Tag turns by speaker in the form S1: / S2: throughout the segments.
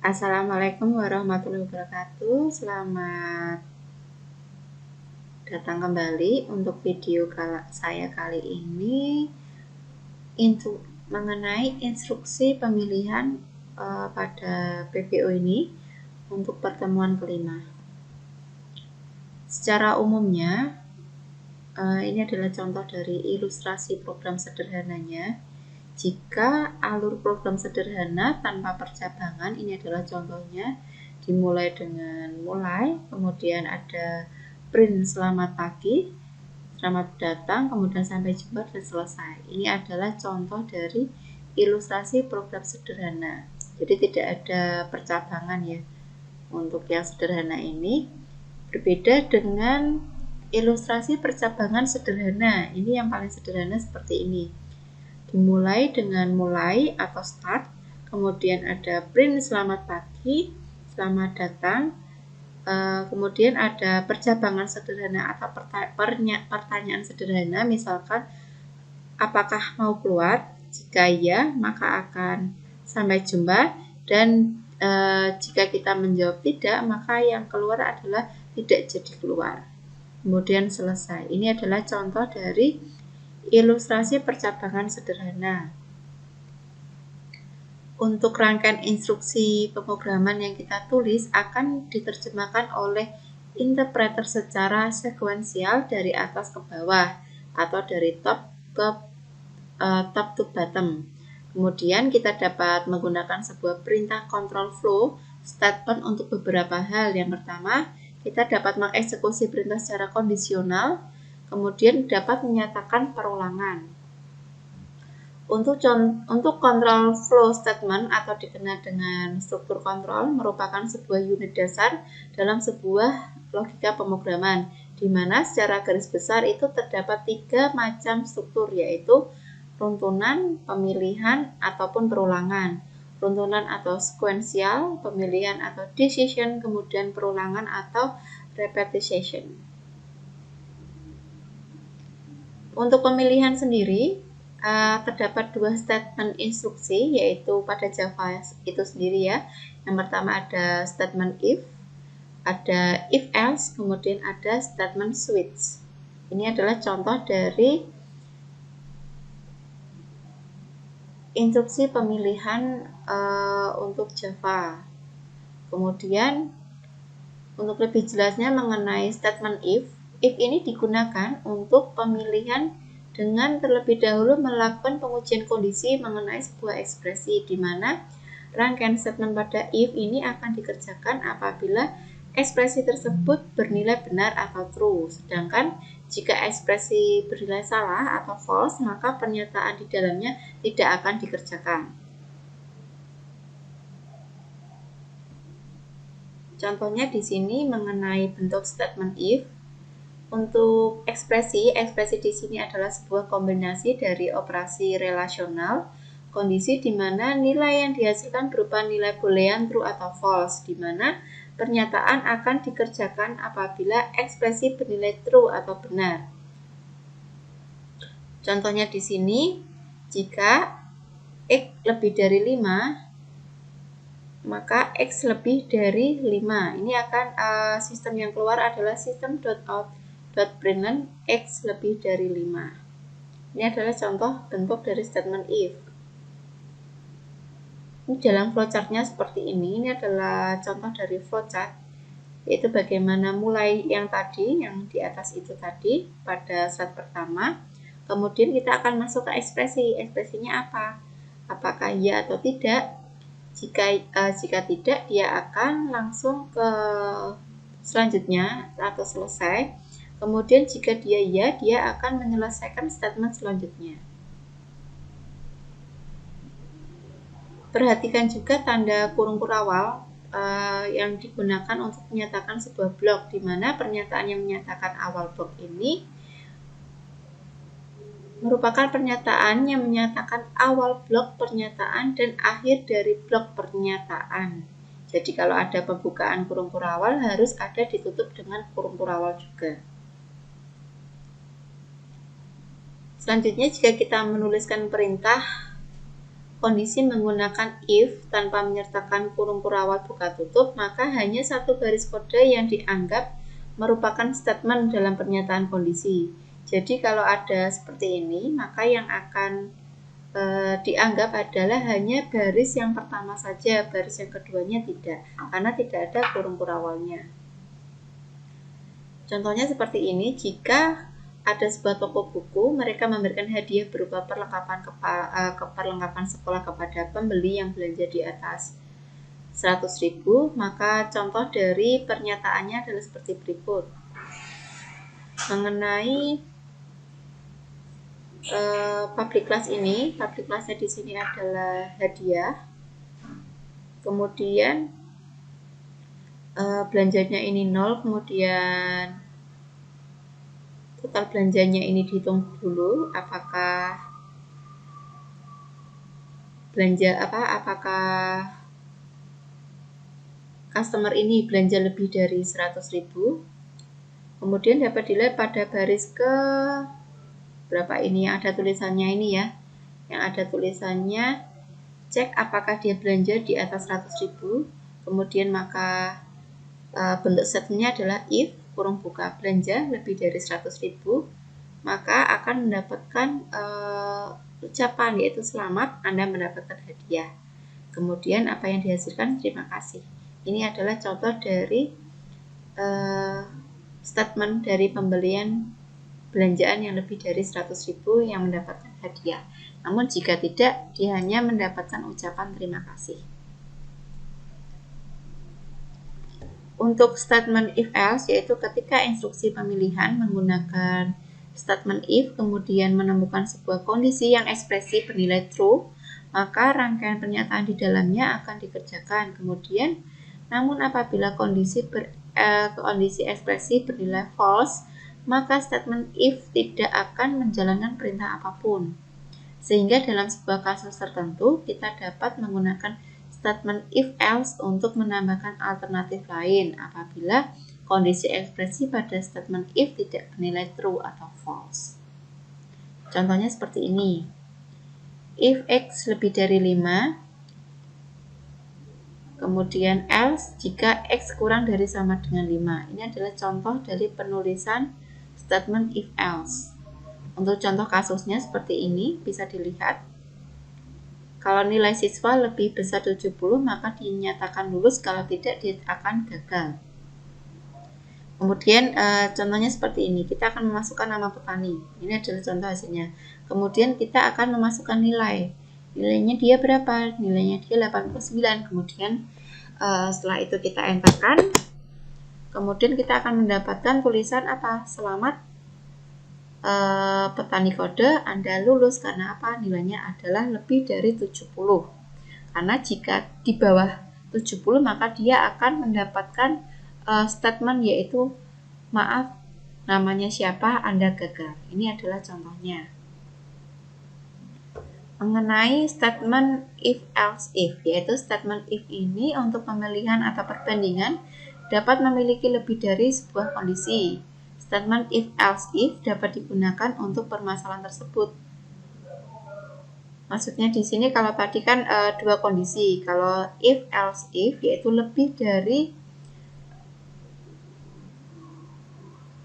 S1: Assalamualaikum warahmatullahi wabarakatuh. Selamat datang kembali untuk video saya kali ini mengenai instruksi pemilihan pada PPO ini untuk pertemuan kelima. Secara umumnya ini adalah contoh dari ilustrasi program sederhananya. Jika alur program sederhana tanpa percabangan, ini adalah contohnya, dimulai dengan mulai, kemudian ada print selamat pagi, selamat datang, kemudian sampai jumpa dan selesai. Ini adalah contoh dari ilustrasi program sederhana. Jadi tidak ada percabangan ya untuk yang sederhana ini. Berbeda dengan ilustrasi percabangan sederhana. Ini yang paling sederhana seperti ini. Dimulai dengan mulai atau start, kemudian ada print selamat pagi, selamat datang, kemudian ada percabangan sederhana atau pertanyaan sederhana, misalkan apakah mau keluar? Jika iya, maka akan sampai jumpa, dan jika kita menjawab tidak, maka yang keluar adalah tidak jadi keluar. Kemudian selesai. Ini adalah contoh dari ilustrasi percabangan sederhana. Untuk rangkaian instruksi pemrograman yang kita tulis akan diterjemahkan oleh interpreter secara sekuensial dari atas ke bawah atau dari top to bottom. Kemudian kita dapat menggunakan sebuah perintah control flow statement untuk beberapa hal. Yang pertama, kita dapat mengeksekusi perintah secara kondisional, kemudian dapat menyatakan perulangan. Untuk control flow statement atau dikenal dengan struktur kontrol merupakan sebuah unit dasar dalam sebuah logika pemrograman, di mana secara garis besar itu terdapat 3 macam struktur, yaitu runtunan, pemilihan, ataupun perulangan. Runtunan atau sekuensial, pemilihan atau decision, kemudian perulangan atau repetition. Untuk pemilihan sendiri, terdapat 2 statement instruksi, yaitu pada Java itu sendiri ya. Yang pertama ada statement if, ada if else, kemudian ada statement switch. Ini adalah contoh dari instruksi pemilihan untuk Java. Kemudian untuk lebih jelasnya mengenai statement if ini digunakan untuk pemilihan dengan terlebih dahulu melakukan pengujian kondisi mengenai sebuah ekspresi, di mana rangkaian statement pada if ini akan dikerjakan apabila ekspresi tersebut bernilai benar atau true. Sedangkan jika ekspresi bernilai salah atau false, maka pernyataan di dalamnya tidak akan dikerjakan. Contohnya di sini mengenai bentuk statement if. Untuk ekspresi di sini adalah sebuah kombinasi dari operasi relasional, kondisi di mana nilai yang dihasilkan berupa nilai boolean true atau false, di mana pernyataan akan dikerjakan apabila ekspresi bernilai true atau benar. Contohnya di sini, jika X lebih dari 5, maka X lebih dari 5. Ini akan sistem yang keluar adalah system.out.println X lebih dari 5. Ini adalah contoh bentuk dari statement if. Ini dalam flowchartnya seperti ini. Ini adalah contoh dari flowchart, yaitu bagaimana mulai yang tadi, yang di atas itu tadi pada slide pertama. Kemudian kita akan masuk ke ekspresi. Ekspresinya apa? Apakah ya atau tidak? Jika tidak, dia akan langsung ke selanjutnya atau selesai. Kemudian jika dia ya, dia akan menyelesaikan statement selanjutnya. Perhatikan juga tanda kurung kurawal yang digunakan untuk menyatakan sebuah blok, di mana pernyataan yang menyatakan awal blok ini merupakan pernyataan yang menyatakan awal blok pernyataan dan akhir dari blok pernyataan. Jadi kalau ada pembukaan kurung kurawal harus ada ditutup dengan kurung kurawal juga. Selanjutnya, jika kita menuliskan perintah kondisi menggunakan if tanpa menyertakan kurung kurawal buka tutup, maka hanya satu garis kode yang dianggap merupakan statement dalam pernyataan kondisi. Jadi kalau ada seperti ini, maka yang akan dianggap adalah hanya baris yang pertama saja, baris yang keduanya tidak, karena tidak ada kurung kurawalnya. Contohnya seperti ini, jika ada sebuah toko buku, mereka memberikan hadiah berupa perlengkapan sekolah kepada pembeli yang belanja di atas 100.000, maka contoh dari pernyataannya adalah seperti berikut. Mengenai public class ini, public classnya di sini adalah hadiah. Kemudian belanjanya ini 0, kemudian total belanjanya ini dihitung dulu, apakah customer ini belanja lebih dari 100.000. Kemudian dapat dilihat pada baris ke berapa ini yang ada tulisannya ini ya, yang ada tulisannya cek apakah dia belanja di atas 100.000. Kemudian maka bentuk statementnya adalah if kurung buka belanja lebih dari 100.000, maka akan mendapatkan ucapan yaitu selamat, Anda mendapatkan hadiah. Kemudian apa yang dihasilkan? Terima kasih. Ini adalah contoh dari statement dari pembelian belanjaan yang lebih dari 100.000 yang mendapatkan hadiah. Namun jika tidak, dia hanya mendapatkan ucapan terima kasih. Untuk statement if else, yaitu ketika instruksi pemilihan menggunakan statement if kemudian menemukan sebuah kondisi yang ekspresi bernilai true, maka rangkaian pernyataan di dalamnya akan dikerjakan. Kemudian, namun apabila kondisi ekspresi bernilai false, maka statement if tidak akan menjalankan perintah apapun. Sehingga dalam sebuah kasus tertentu, kita dapat menggunakan statement if else untuk menambahkan alternatif lain apabila kondisi ekspresi pada statement if tidak bernilai true atau false. Contohnya seperti ini. If x lebih dari 5, kemudian else jika x kurang dari sama dengan 5. Ini adalah contoh dari penulisan statement if else. Untuk contoh kasusnya seperti ini, bisa dilihat. Kalau nilai siswa lebih besar 70, maka dinyatakan lulus, kalau tidak dia akan gagal. Kemudian contohnya seperti ini, kita akan memasukkan nama petani. Ini adalah contoh hasilnya. Kemudian kita akan memasukkan nilai. Nilainya dia berapa? Nilainya dia 89. Kemudian setelah itu kita enterkan. Kemudian kita akan mendapatkan tulisan apa? Selamat petani kode, Anda lulus karena apa? Nilainya adalah lebih dari 70. Karena jika di bawah 70 maka dia akan mendapatkan statement yaitu maaf, namanya siapa, Anda gagal. Ini adalah contohnya. Mengenai statement if else if, yaitu statement if ini untuk pemilihan atau perbandingan dapat memiliki lebih dari sebuah kondisi. Statement if else if dapat digunakan untuk permasalahan tersebut. Maksudnya di sini kalau tadi kan dua kondisi. Kalau if else if yaitu lebih dari,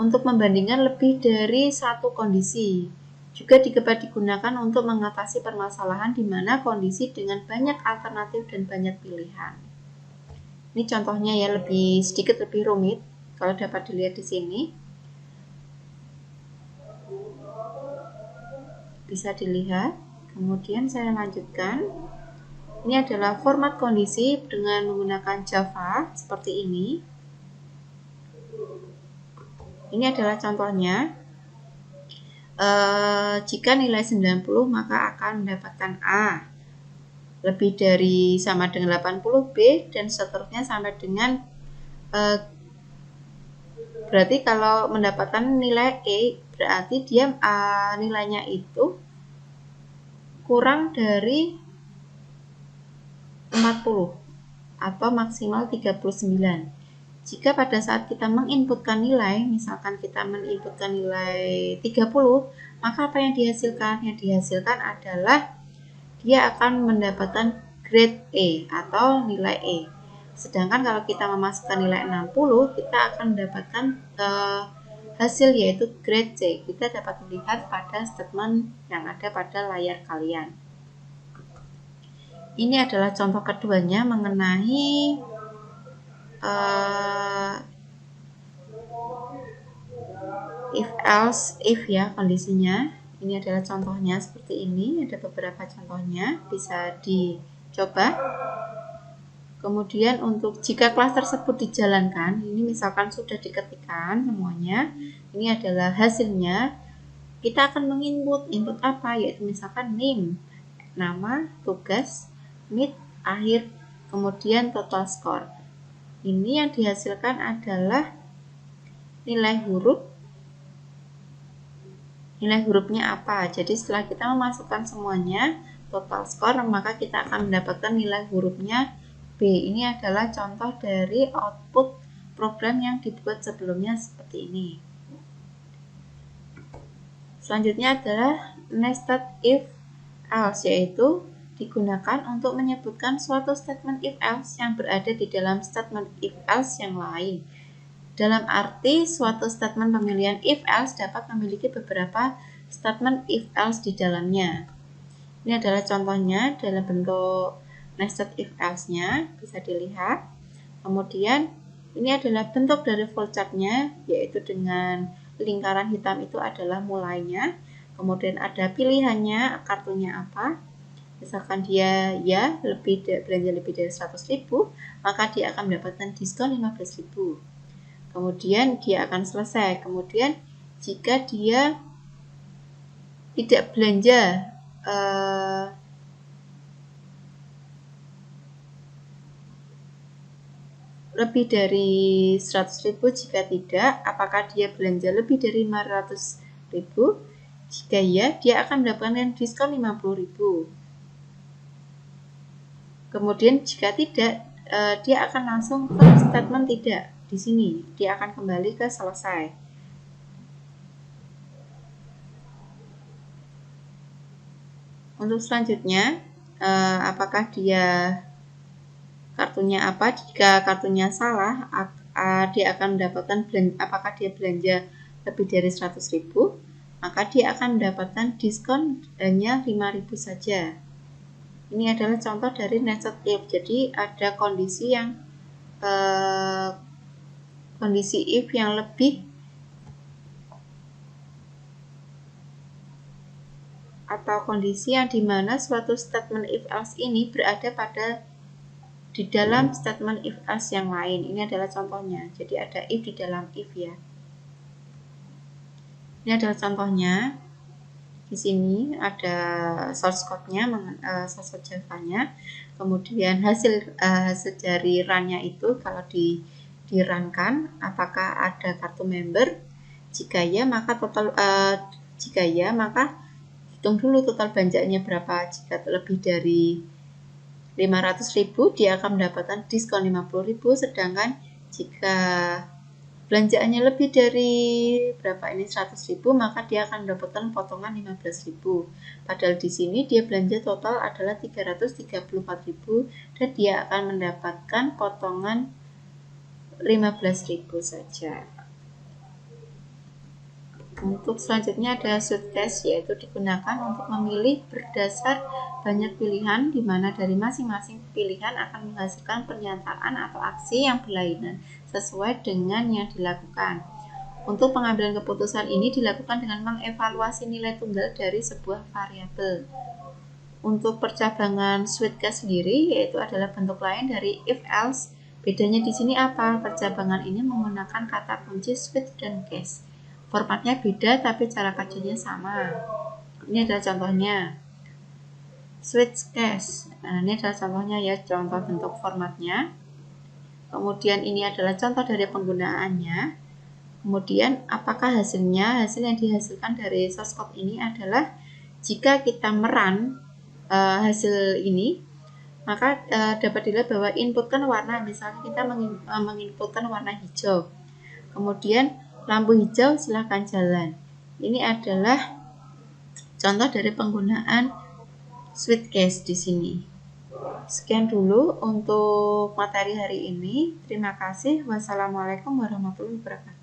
S1: untuk membandingkan lebih dari satu kondisi. Juga dapat digunakan untuk mengatasi permasalahan di mana kondisi dengan banyak alternatif dan banyak pilihan. Ini contohnya ya, sedikit lebih rumit kalau dapat dilihat di sini. Bisa dilihat. Kemudian saya lanjutkan. Ini adalah format kondisi dengan menggunakan Java seperti ini. Ini adalah contohnya. Jika nilai 90 maka akan mendapatkan A. Lebih dari sama dengan 80 B dan seterusnya sampai dengan berarti kalau mendapatkan nilai E berarti dia nilainya itu kurang dari 40 atau maksimal 39. Jika pada saat kita menginputkan nilai, misalkan kita menginputkan nilai 30, maka apa yang dihasilkan? Yang dihasilkan adalah dia akan mendapatkan grade E atau nilai E. Sedangkan kalau kita memasukkan nilai 60, kita akan mendapatkan hasil yaitu grade C. Kita dapat melihat pada statement yang ada pada layar kalian. Ini adalah contoh keduanya mengenai if else if ya kondisinya. Ini adalah contohnya seperti ini, ada beberapa contohnya, bisa dicoba. Kemudian untuk jika kelas tersebut dijalankan, ini misalkan sudah diketikkan semuanya, ini adalah hasilnya, kita akan menginput apa, yaitu misalkan name, nama, tugas, mid, akhir, kemudian total score. Ini yang dihasilkan adalah nilai huruf. Nilai hurufnya apa? Jadi setelah kita memasukkan semuanya, total score, maka kita akan mendapatkan nilai hurufnya B. Ini adalah contoh dari output program yang dibuat sebelumnya seperti ini. Selanjutnya adalah nested if else, yaitu digunakan untuk menyebutkan suatu statement if else yang berada di dalam statement if else yang lain. Dalam arti suatu statement pemilihan if else dapat memiliki beberapa statement if else di dalamnya. Ini adalah contohnya dalam bentuk nested if else-nya, bisa dilihat. Kemudian ini adalah bentuk dari flowchart-nya, yaitu dengan lingkaran hitam itu adalah mulainya. Kemudian ada pilihannya, kartunya apa. Misalkan dia ya belanja lebih dari 100.000, maka dia akan mendapatkan diskon 15.000. Kemudian dia akan selesai. Kemudian jika dia tidak belanja lebih dari 100.000, jika tidak, apakah dia belanja lebih dari 500.000? Jika ya, dia akan mendapatkan diskon 50.000. Kemudian jika tidak, dia akan langsung ke statement tidak. Di sini dia akan kembali ke selesai. Untuk selanjutnya, apakah dia kartunya apa? Jika kartunya salah, dia akan mendapatkan apakah dia belanja lebih dari 100.000, maka dia akan mendapatkan diskon hanya 5.000 saja. Ini adalah contoh dari nested if. Jadi ada kondisi yang kondisi if yang lebih atau kondisi yang dimana suatu statement if else ini berada di dalam statement if else yang lain. Ini adalah contohnya. Jadi ada if di dalam if ya. Ini adalah contohnya. Di sini ada source code-nya, source code Java-nya. Kemudian hasil dari run-nya itu kalau di-run-kan, apakah ada kartu member? Jika ya, maka hitung dulu total belanjanya berapa. Jika lebih dari 500.000, dia akan mendapatkan diskon 50.000. Sedangkan jika belanjaannya lebih dari berapa ini 100.000, maka dia akan mendapatkan potongan 15.000. Padahal di sini dia belanja total adalah 334.000 dan dia akan mendapatkan potongan 15.000 saja. Untuk selanjutnya ada switch case, yaitu digunakan untuk memilih berdasar banyak pilihan, di mana dari masing-masing pilihan akan menghasilkan pernyataan atau aksi yang berlainan sesuai dengan yang dilakukan. Untuk pengambilan keputusan ini dilakukan dengan mengevaluasi nilai tunggal dari sebuah variabel. Untuk percabangan switch case sendiri, yaitu adalah bentuk lain dari if else. Bedanya di sini apa? Percabangan ini menggunakan kata kunci switch dan case. Formatnya beda tapi cara kerjanya sama. Ini adalah contohnya. Switch case. Nah, ini adalah contohnya ya, contoh bentuk formatnya. Kemudian ini adalah contoh dari penggunaannya. Kemudian apakah hasilnya? Hasil yang dihasilkan dari source code ini adalah jika kita merun hasil ini, maka dapat dilihat bahwa inputkan warna, misalnya kita menginputkan warna hijau. Kemudian lampu hijau silakan jalan. Ini adalah contoh dari penggunaan sweet case di sini. Sekian dulu untuk materi hari ini. Terima kasih. Wassalamualaikum warahmatullahi wabarakatuh.